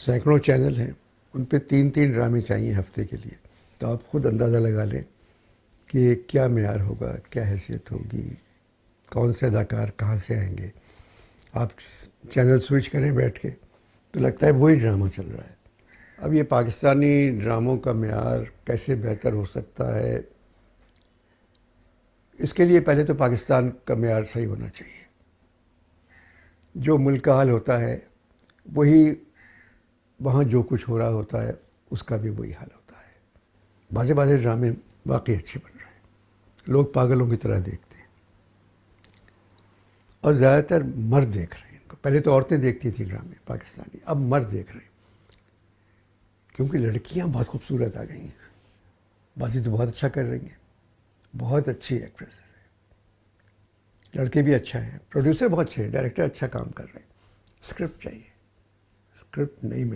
سینکڑوں چینل ہیں، ان پہ 3 ڈرامے چاہیے ہفتے کے لیے، تو آپ خود اندازہ لگا لیں کہ کیا معیار ہوگا، کیا حیثیت ہوگی، کون سے اداکار کہاں سے آئیں گے. آپ چینل سوئچ کریں بیٹھ کے تو لگتا ہے وہی ڈرامہ چل رہا ہے. اب یہ پاکستانی ڈراموں کا معیار کیسے بہتر ہو سکتا ہے، اس کے لیے پہلے تو پاکستان کا معیار صحیح ہونا چاہیے. جو ملک کا حال ہوتا ہے وہی وہاں جو کچھ ہو رہا ہوتا ہے اس کا بھی وہی حال ہوتا ہے. بعض ڈرامے واقعی اچھے بن رہے ہیں، لوگ پاگلوں کی طرح دیکھتے ہیں، اور زیادہ تر مرد دیکھ رہے ہیں ان کو. پہلے تو عورتیں دیکھتی تھیں ڈرامے پاکستانی، اب مرد دیکھ رہے ہیں، کیونکہ لڑکیاں بہت خوبصورت آ گئی ہیں. بازی تو بہت اچھا کر رہی ہیں، بہت اچھی ایکٹریس ہے. لڑکے بھی اچھا ہیں، پروڈیوسر بہت اچھے ہیں، ڈائریکٹر اچھا کام کر رہے ہیں. اسکرپٹ چاہیے، اسکرپٹ نہیں مل